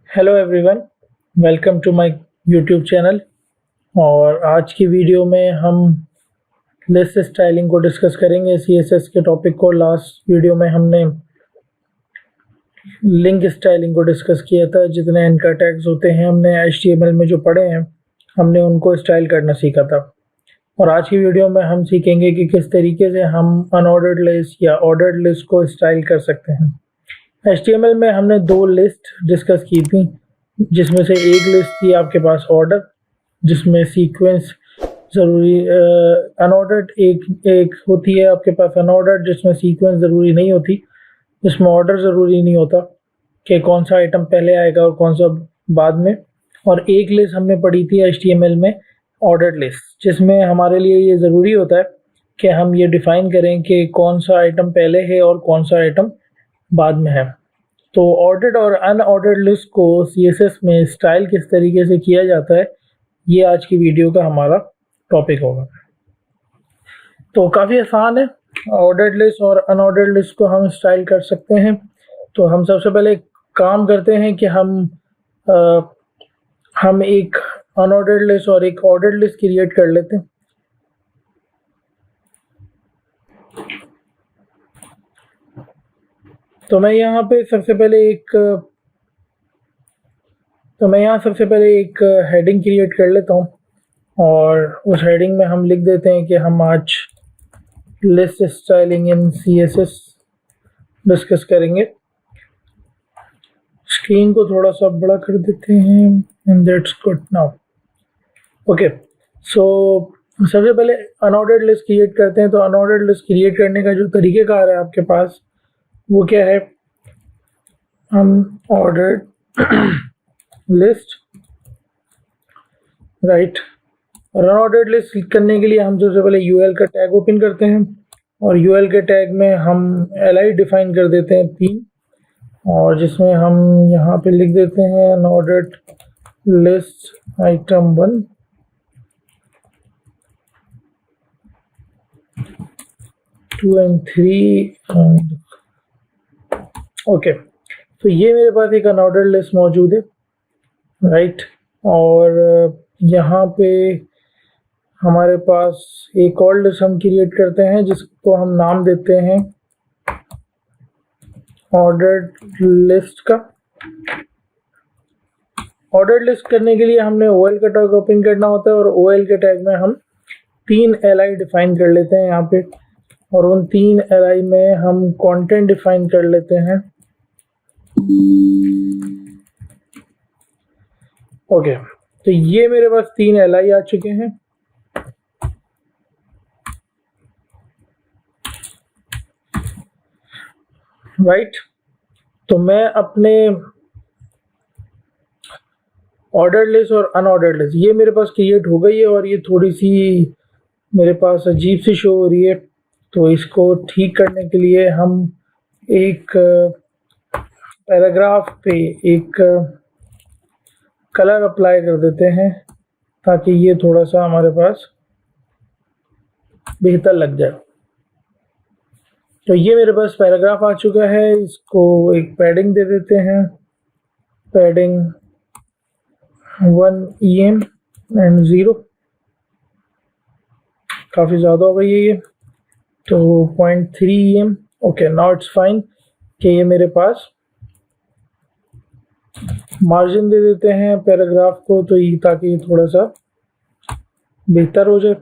Hello everyone, welcome to my YouTube channel. और आज की वीडियो में हम लिस्ट स्टाइलिंग को डिस्कस करेंगे। सीएसएस के टॉपिक को लास्ट वीडियो में हमने लिंक स्टाइलिंग को डिस्कस किया था। जितने एंकर टैग्स होते हैं हमने एचटीएमएल में जो पढ़े हैं हमने उनको स्टाइल करना सीखा था। और आज की वीडियो में हम सीखेंगे कि किस तरीके से हम अनऑर्डर्ड लिस्ट या ऑर्डर्ड लिस्ट को स्टाइल कर सकते हैं। एचटीएमएल में हमने दो लिस्ट डिस्कस की थी, जिसमें से एक लिस्ट थी आपके पास ऑर्डर, जिसमें सीक्वेंस ज़रूरी अनऑर्डर्ड एक होती है आपके पास अनऑर्डर्ड, जिसमें सीक्वेंस ज़रूरी नहीं होती, जिसमें ऑर्डर ज़रूरी नहीं होता कि कौन सा आइटम पहले आएगा और कौन सा बाद में। और एक लिस्ट हमने पढ़ी थी एचटीएमएल में ऑर्डर्ड लिस्ट, जिसमें हमारे लिए ये ज़रूरी होता है कि हम ये डिफ़ाइन करें कि कौन सा आइटम पहले है और कौन सा आइटम बाद में है। तो ऑर्डर्ड और अनऑर्डर्ड लिस्ट को सीएसएस में स्टाइल किस तरीके से किया जाता है, ये आज की वीडियो का हमारा टॉपिक होगा। तो काफ़ी आसान है, ऑर्डर्ड लिस्ट और अनऑर्डर्ड लिस्ट को हम स्टाइल कर सकते हैं। तो हम सबसे पहले काम करते हैं कि हम एक अनऑर्डर्ड लिस्ट और एक ऑर्डर्ड लिस्ट क्रिएट कर लेते हैं। तो मैं यहाँ सबसे पहले एक हेडिंग क्रिएट कर लेता हूँ और उस हेडिंग में हम लिख देते हैं कि हम आज list styling in CSS discuss करेंगे। स्क्रीन को थोड़ा सा बड़ा कर देते हैं and that's good now. Okay, so सबसे पहले अनऑर्डर्ड लिस्ट क्रिएट करते हैं। तो अनऑर्डर्ड लिस्ट क्रिएट करने का जो तरीक़ेकार है आपके पास वो क्या है, अनऑर्डर्ड लिस्ट, राइट। और अनऑर्डर्ड लिस्ट क्लिक करने के लिए हम सबसे पहले यूएल का टैग ओपन करते हैं और यूएल के टैग में हम एलआई डिफाइन कर देते हैं 3, और जिसमें हम यहाँ पे लिख देते हैं unordered list item 1, 2 and 3 okay. तो ये मेरे पास एक अनऑर्डर्ड लिस्ट मौजूद है, राइट। और यहाँ पे हमारे पास एक और लिस्ट हम क्रिएट करते हैं जिसको हम नाम देते हैं ऑर्डर्ड लिस्ट का। ऑर्डर्ड लिस्ट करने के लिए हमने ओएल का टैग ओपन करना होता है और ओएल के टैग में हम 3 एलआई डिफाइन कर लेते हैं यहाँ पे, और उन 3 एलआई में हम कंटेंट डिफाइन कर लेते हैं। ओके, तो ये मेरे पास 3 एलआई आ चुके हैं, राइट। तो मैं अपने ऑर्डर्ड लिस्ट और अनऑर्डर्ड लिस्ट ये मेरे पास क्रिएट हो गई है, और ये थोड़ी सी मेरे पास अजीब सी शो हो रही है। तो इसको ठीक करने के लिए हम एक पैराग्राफ पे एक कलर अप्लाई कर देते हैं ताकि ये थोड़ा सा हमारे पास बेहतर लग जाए। तो ये मेरे पास पैराग्राफ आ चुका है, इसको एक पैडिंग दे देते हैं, पैडिंग 1 EM एंड 0, काफ़ी ज़्यादा हो गई है ये, तो 0.3 EM। Okay, now it's fine कि ये मेरे पास मार्जिन दे देते हैं पैराग्राफ को, तो ये ताकि थोड़ा सा बेहतर हो जाए।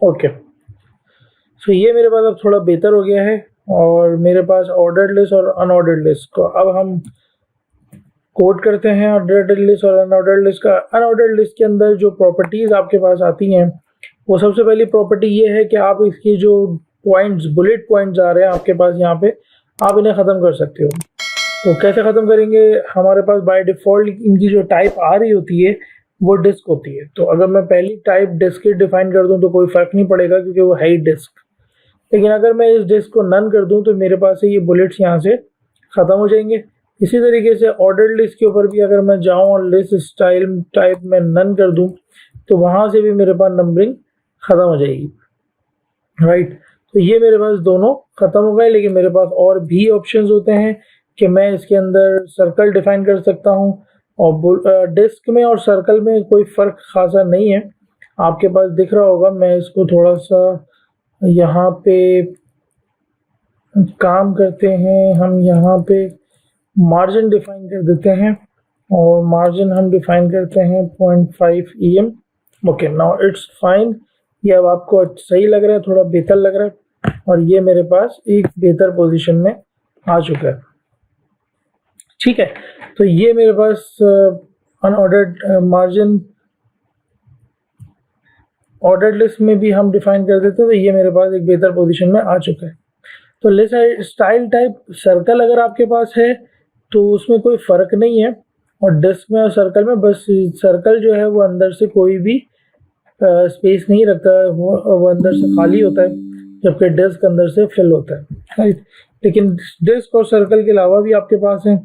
ओके, सो ये मेरे पास अब थोड़ा बेहतर हो गया है, और मेरे पास ऑर्डर्ड लिस्ट और अनऑर्डर्ड लिस्ट को अब हम कोड करते हैं। ऑर्डर्ड लिस्ट और अनऑर्डर्ड लिस्ट का, अनऑर्डर्ड लिस्ट के अंदर जो प्रॉपर्टीज़ आपके पास आती हैं, वो सबसे पहली प्रॉपर्टी ये है कि आप इसकी जो पॉइंट्स, बुलेट पॉइंट्स आ रहे हैं आपके पास यहाँ पे, आप इन्हें ख़त्म कर सकते हो। तो कैसे ख़त्म करेंगे, हमारे पास बाय डिफ़ॉल्ट इनकी जो टाइप आ रही होती है वो डिस्क होती है। तो अगर मैं पहली टाइप डिस्क की डिफ़ाइन कर दूँ तो कोई फ़र्क नहीं पड़ेगा क्योंकि वो है ही डिस्क। लेकिन अगर मैं इस डिस्क को नन कर दूँ तो मेरे पास से ये बुलेट्स यहाँ से ख़त्म हो जाएंगे। इसी तरीके से ऑर्डर्ड लिस्ट के ऊपर भी अगर मैं जाऊँ और लिस्ट स्टाइल टाइप में नन कर दूँ तो वहाँ से भी मेरे पास नंबरिंग ख़त्म हो जाएगी। राइट। तो ये मेरे पास दोनों ख़त्म हो गए, लेकिन मेरे पास और भी ऑप्शंस होते हैं कि मैं इसके अंदर सर्कल डिफाइन कर सकता हूँ। और डिस्क में और सर्कल में कोई फ़र्क खासा नहीं है, आपके पास दिख रहा होगा। मैं इसको थोड़ा सा यहाँ पे काम करते हैं, हम यहाँ पे मार्जिन डिफाइन कर देते हैं, और मार्जिन हम डिफाइन करते हैं 0.5 EM। Okay, now it's fine. ये अब आपको सही लग रहा है, थोड़ा बेहतर लग रहा है, और ये मेरे पास एक बेहतर पोजीशन में आ चुका है। ठीक है, तो ये मेरे पास अनऑर्डर्ड मार्जिन ऑर्डर्ड लिस्ट में भी हम डिफाइन कर देते हैं, तो ये मेरे पास एक बेहतर पोजीशन में आ चुका है। तो लिस्ट स्टाइल टाइप सर्कल अगर आपके पास है तो उसमें कोई फ़र्क नहीं है, और डिस्क में और सर्कल में बस सर्कल जो है वो अंदर से कोई भी स्पेस नहीं रखता है, वो अंदर से खाली होता है, जबकि डिस्क अंदर से फिल होता है, राइट। लेकिन डिस्क और सर्कल के अलावा भी आपके पास है,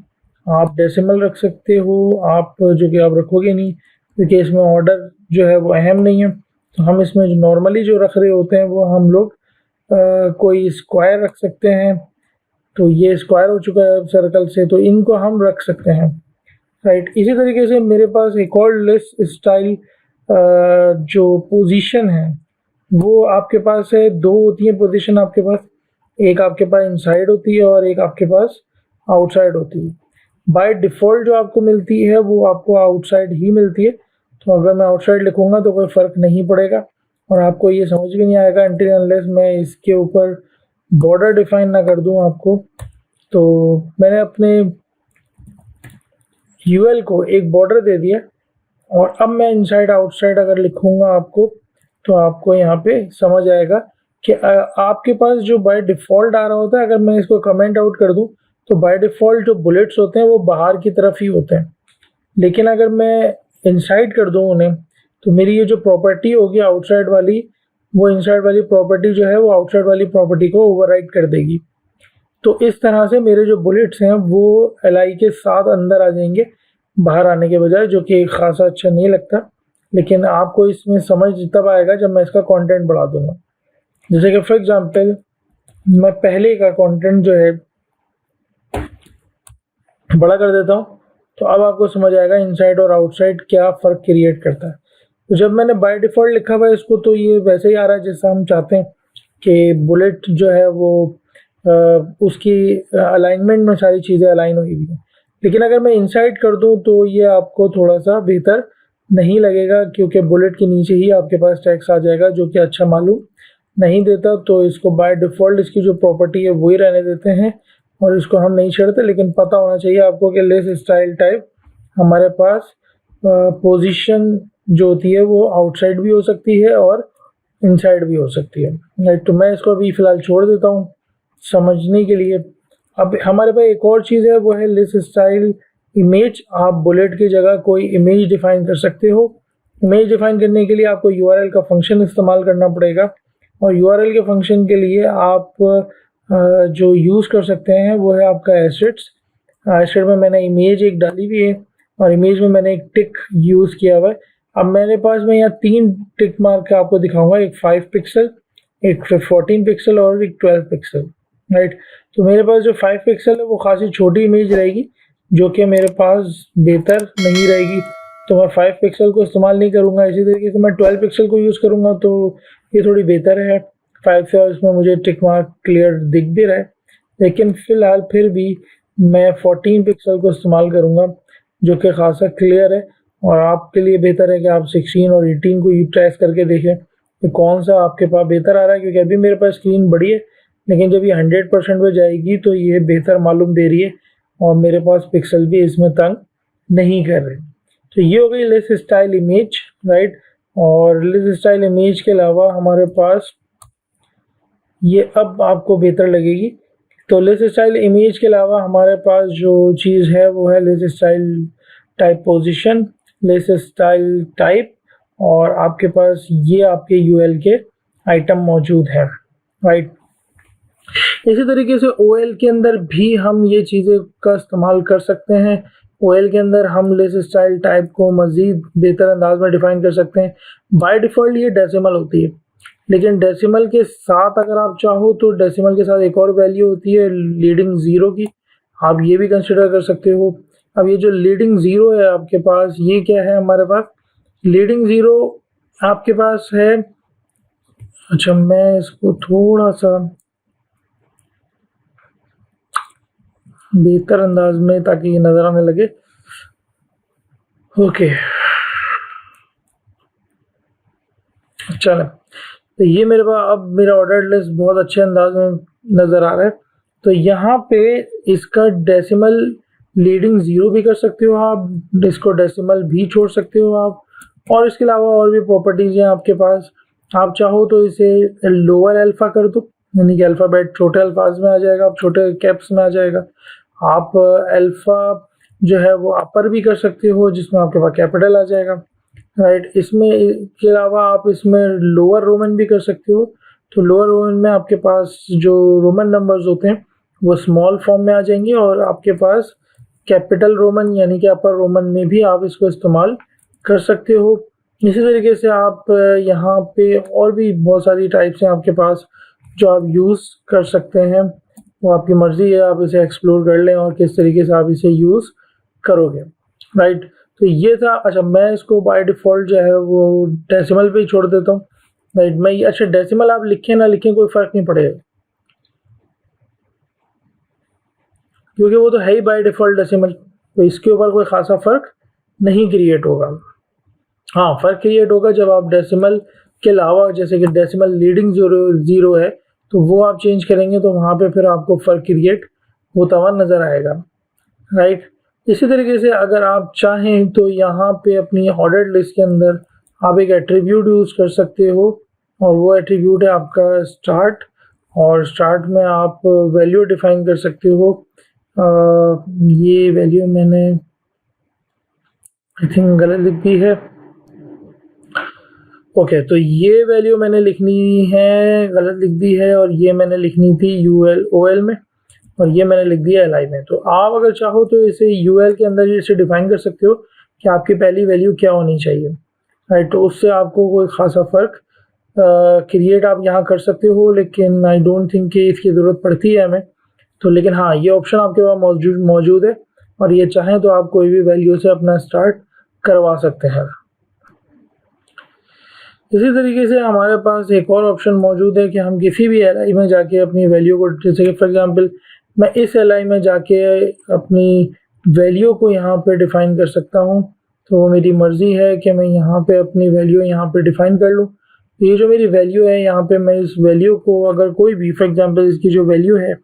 आप डेसिमल रख सकते हो, आप जो कि आप रखोगे नहीं क्योंकि इसमें ऑर्डर जो है वो अहम नहीं है। तो हम इसमें जो नॉर्मली जो रख रहे होते हैं वो हम लोग कोई स्क्वायर रख सकते हैं। तो ये स्क्वायर हो चुका है सर्कल से, तो इनको हम रख सकते हैं, राइट। इसी तरीके से मेरे पास एक और लिस्ट स्टाइल जो पोजीशन है वो आपके पास है। दो होती है पोजीशन आपके पास, एक आपके पास इनसाइड होती है और एक आपके पास आउटसाइड होती है। बाय डिफ़ॉल्ट जो आपको मिलती है वो आपको आउटसाइड ही मिलती है, तो अगर मैं आउटसाइड लिखूँगा तो कोई फ़र्क नहीं पड़ेगा, और आपको ये समझ भी नहीं आएगा अनटिल अनलेस मैं इसके ऊपर बॉर्डर डिफाइन ना कर दूँ आपको। तो मैंने अपने यूएल को एक बॉर्डर दे दिया, और अब मैं इनसाइड आउटसाइड अगर लिखूँगा आपको तो आपको यहाँ पे समझ आएगा कि आपके पास जो बाय डिफ़ॉल्ट आ रहा होता है, अगर मैं इसको कमेंट आउट कर दूँ तो बाय डिफ़ॉल्ट जो बुलेट्स होते हैं वो बाहर की तरफ ही होते हैं, लेकिन अगर मैं इनसाइड कर दूँ उन्हें तो मेरी ये जो प्रॉपर्टी होगी आउटसाइड वाली, वो इनसाइड वाली प्रॉपर्टी जो है वो आउटसाइड वाली प्रॉपर्टी को ओवरराइड कर देगी। तो इस तरह से मेरे जो बुलेट्स हैं वो एलआई के साथ अंदर आ जाएंगे बाहर आने के बजाय, जो कि खासा अच्छा नहीं लगता, लेकिन आपको इसमें समझ तब आएगा जब मैं इसका कंटेंट बढ़ा दूंगा। जैसे कि फॉर एग्जांपल मैं पहले का कंटेंट जो है बड़ा कर देता हूँ, तो अब आपको समझ आएगा इनसाइड और आउटसाइड क्या फ़र्क क्रिएट करता है। तो जब मैंने बाय डिफ़ॉल्ट लिखा हुआ है इसको, तो ये वैसे ही आ रहा है जैसा हम चाहते हैं कि बुलेट जो है वो उसकी अलाइनमेंट में सारी चीज़ें अलाइन हुई हुई हैं। लेकिन अगर मैं इनसाइड कर दूं तो ये आपको थोड़ा सा बेहतर नहीं लगेगा, क्योंकि बुलेट के नीचे ही आपके पास टेक्स्ट आ जाएगा जो कि अच्छा मालूम नहीं देता। तो इसको बाय डिफ़ॉल्ट इसकी जो प्रॉपर्टी है वही रहने देते हैं, और इसको हम नहीं छेड़ते। लेकिन पता होना चाहिए आपको कि लिस्ट स्टाइल टाइप हमारे पास पोजीशन जो होती है वो आउटसाइड भी हो सकती है और इनसाइड भी हो सकती है, राइट। तो मैं इसको अभी फ़िलहाल छोड़ देता हूँ समझने के लिए। अब हमारे पास एक और चीज़ है, वो है लिस्ट स्टाइल इमेज। आप बुलेट की जगह कोई इमेज डिफाइन कर सकते हो। इमेज डिफाइन करने के लिए आपको यूआरएल का फंक्शन इस्तेमाल करना पड़ेगा, और यूआरएल के फंक्शन के लिए आप जो यूज़ कर सकते हैं वो है आपका एसेट्स। एसेट में मैंने इमेज एक डाली हुई है, और इमेज में मैंने एक टिक यूज़ किया हुआ है। अब मेरे पास मैं यहाँ 3 टिक मार्क आपको दिखाऊंगा, एक 5 पिक्सल, एक 14 पिक्सल और एक 12 पिक्सल, राइट। तो मेरे पास जो 5 पिक्सल है वो खासी छोटी इमेज रहेगी, जो कि मेरे पास बेहतर नहीं रहेगी, तो मैं 5 पिक्सल को इस्तेमाल नहीं करूँगा। इसी तरीके से मैं 12 पिक्सल को यूज़ करूँगा, तो ये थोड़ी बेहतर है 5 से, और इसमें मुझे टिक मार्क क्लियर दिख भी रहा है। लेकिन फ़िलहाल फिर भी मैं 14 पिक्सल को इस्तेमाल करूँगा, जो कि खासा क्लियर है, और आपके लिए बेहतर है कि आप 16 और 18 को ट्रेस करके देखें कि कौन सा आपके पास बेहतर आ रहा है। क्योंकि अभी मेरे पास स्क्रीन बड़ी है, लेकिन जब ये 100% पे जाएगी तो ये बेहतर मालूम दे रही है, और मेरे पास पिक्सल भी इसमें तंग नहीं कर रहे। तो ये हो गई लिस्ट स्टाइल इमेज, राइट। और लिस्ट स्टाइल इमेज के अलावा हमारे पास ये अब आपको बेहतर लगेगी। तो लिस्ट स्टाइल इमेज के अलावा हमारे पास जो चीज़ है वो है list style type position, list style type, और आपके पास ये आपके यूएल के आइटम मौजूद हैं, राइट। इसी तरीके से ओएल के अंदर भी हम ये चीज़ें का इस्तेमाल कर सकते हैं। ओएल के अंदर हम लिस्ट स्टाइल टाइप को मज़ीद बेहतर अंदाज में डिफ़ाइन कर सकते हैं। बाय डिफ़ॉल्ट ये डेसिमल होती है, लेकिन डेसिमल के साथ अगर आप चाहो तो डेसिमल के साथ एक और वैल्यू होती है लीडिंग ज़ीरो की, आप ये भी कंसिडर कर सकते हो। अब ये जो लीडिंग ज़ीरो है आपके पास, ये क्या है हमारे पास, लीडिंग ज़ीरो आपके पास है, अच्छा मैं इसको थोड़ा सा बेहतर अंदाज में ताकि ये नज़र आने लगे, ओके चलो। तो ये मेरे पास अब मेरा ऑर्डर लिस्ट बहुत अच्छे अंदाज में नज़र आ रहा है। तो यहाँ पे इसका डेसिमल लीडिंग ज़ीरो भी कर सकते हो आप, इसको डेसिमल भी छोड़ सकते हो आप, और इसके अलावा और भी प्रॉपर्टीज़ हैं आपके पास। आप चाहो तो इसे लोअर अल्फ़ा कर दो, यानी कि अल्फ़ाबेट छोटे अल्फाज में आ जाएगा, आप छोटे कैप्स में आ जाएगा। आप अल्फ़ा जो है वो अपर भी कर सकते हो, जिसमें आपके पास कैपिटल आ जाएगा, राइट। इसमें के अलावा आप इसमें लोअर रोमन भी कर सकते हो। तो लोअर रोमन में आपके पास जो रोमन नंबर्स होते हैं वो स्मॉल फॉर्म में आ जाएंगे, और आपके पास कैपिटल रोमन यानी कि अपर रोमन में भी आप इसको इस्तेमाल कर सकते हो। इसी तरीके से आप यहाँ पे और भी बहुत सारी टाइप्स हैं आपके पास जो आप यूज़ कर सकते हैं, वो आपकी मर्ज़ी है, आप इसे एक्सप्लोर कर लें और किस तरीके से आप इसे यूज़ करोगे, राइट। तो ये था। अच्छा मैं इसको बाय डिफ़ॉल्ट जो है वो डेसिमल पे ही छोड़ देता हूँ, राइट। मैं अच्छा डेसिमल आप लिखें ना लिखें कोई फ़र्क नहीं पड़ेगा, क्योंकि वो तो है ही बाय डिफ़ॉल्ट डेसिमल, तो इसके ऊपर कोई ख़ासा फ़र्क नहीं क्रिएट होगा। हाँ, फ़र्क क्रिएट होगा जब आप डेसिमल के अलावा, जैसे कि डेसिमल लीडिंग ज़ीरो है, तो वो आप चेंज करेंगे तो वहाँ पे फिर आपको फ़र्क क्रिएट होता हुआ नज़र आएगा, राइट। इसी तरीके से अगर आप चाहें तो यहाँ पे अपनी ऑर्डर्ड लिस्ट के अंदर आप एक एट्रीब्यूट यूज़ कर सकते हो, और वो एट्रीब्यूट है आपका स्टार्ट, और स्टार्ट में आप वैल्यू डिफ़ाइन कर सकते हो। ये वैल्यू मैंने आई थिंक गलत लिख दी है, ओके। तो ये वैल्यू मैंने लिखनी है, गलत लिख दी है, और ये मैंने लिखनी थी यूएल ओएल में, और ये मैंने लिख दिया एल आई में। तो आप अगर चाहो तो इसे यूएल के अंदर इसे डिफाइन कर सकते हो कि आपकी पहली वैल्यू क्या होनी चाहिए, राइट। तो उससे आपको कोई ख़ासा फ़र्क क्रिएट आप यहाँ कर सकते हो, लेकिन आई डोंट थिंक कि इसकी ज़रूरत पड़ती है हमें। तो लेकिन हाँ, ये ऑप्शन आपके पास मौजूद है, और ये चाहें तो आप कोई भी वैल्यू से अपना स्टार्ट करवा सकते हैं। इसी तरीके से हमारे पास एक और ऑप्शन मौजूद है कि हम किसी भी एल आई में जाके अपनी वैल्यू को, जैसे कि फॉर एग्जांपल मैं इस एल आई में जाके अपनी वैल्यू को यहाँ पे डिफ़ाइन कर सकता हूँ। तो वो मेरी मर्ज़ी है कि मैं यहाँ पे अपनी वैल्यू यहाँ पे डिफ़ाइन कर लूँ। तो ये जो मेरी वैल्यू है यहाँ पे, मैं इस वैल्यू को अगर कोई भी, फॉर एग्जांपल इसकी जो वैल्यू है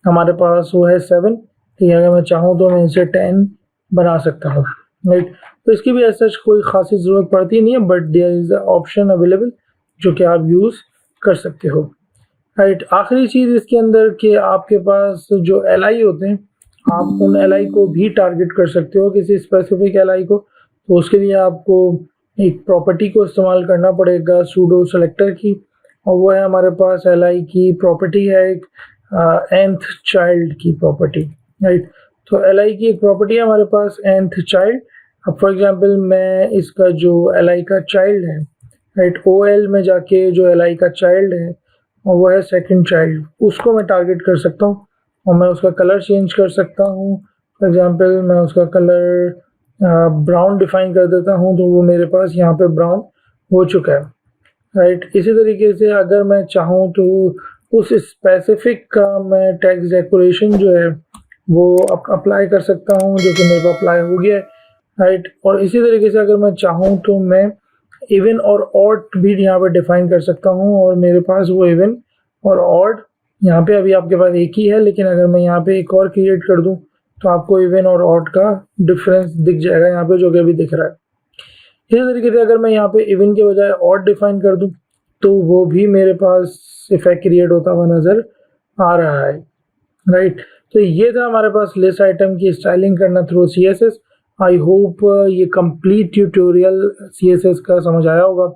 हमारे पास वो है 7, ठीक है। अगर मैं चाहूँ तो मैं इसे 10 बना सकता हूँ, राइट। तो इसकी भी ऐसा कोई ख़ासी ज़रूरत पड़ती नहीं है, but there is a option available जो कि आप यूज़ कर सकते हो, राइट। आखिरी चीज़ इसके अंदर कि आपके पास जो एल आई होते हैं, आप उन एल आई को भी टारगेट कर सकते हो, किसी स्पेसिफिक एल आई को। तो उसके लिए आपको एक प्रॉपर्टी को इस्तेमाल करना पड़ेगा सूडो सेलेक्टर की, और वो है हमारे पास एल आई की प्रॉपर्टी है एक nth चाइल्ड की प्रॉपर्टी, राइट। तो एल आई की एक प्रॉपर्टी है हमारे पास nth चाइल्ड। अब फॉर एग्जांपल मैं इसका जो एल आई का चाइल्ड है, राइट, ओ एल में जाके जो एल आई का चाइल्ड है और वो है सेकंड चाइल्ड, उसको मैं टारगेट कर सकता हूँ, और मैं उसका कलर चेंज कर सकता हूँ। फॉर एग्जांपल मैं उसका कलर ब्राउन डिफाइन कर देता हूँ, तो वो मेरे पास यहाँ पे ब्राउन हो चुका है, राइट। इसी तरीके से अगर मैं चाहूँ तो उस स्पेसिफिक का मैं टेक्स्ट डेकोरेशन जो है वो अप्लाई कर सकता हूँ, जो कि मेरे को अप्लाई हो गया है, राइट। और इसी तरीके से अगर मैं चाहूँ तो मैं इवन और ऑड भी यहाँ पे डिफाइन कर सकता हूँ, और मेरे पास वो इवन और ऑड यहाँ पे अभी आपके पास एक ही है, लेकिन अगर मैं यहाँ पे एक और क्रिएट कर दूँ तो आपको इवन और ऑड का डिफरेंस दिख जाएगा यहाँ पे, जो कि अभी दिख रहा है। इसी तरीके से अगर मैं यहाँ पे इवन के बजाय ऑड डिफाइन कर दूँ तो वो भी मेरे पास इफेक्ट क्रिएट होता हुआ नज़र आ रहा है, राइट। तो ये था हमारे पास लिस्ट आइटम की स्टाइलिंग करना थ्रू CSS। आई होप ये कंप्लीट ट्यूटोरियल CSS का समझ आया होगा।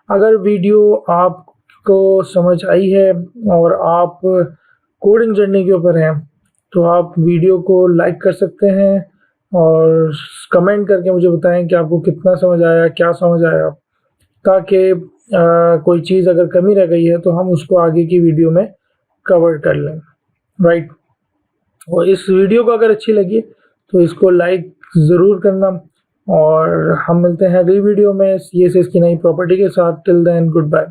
अगर वीडियो आपको समझ आई है और आप कोडिंग जर्नी के ऊपर हैं तो आप वीडियो को लाइक कर सकते हैं, और कमेंट करके मुझे बताएं कि आपको कितना समझ आया, क्या समझ आया, ताकि कोई चीज़ अगर कमी रह गई है तो हम उसको आगे की वीडियो में कवर कर लें, राइट। और इस वीडियो को अगर अच्छी लगी तो इसको लाइक ज़रूर करना, और हम मिलते हैं अगली वीडियो में CSS की नई प्रॉपर्टी के साथ। Till then good bye.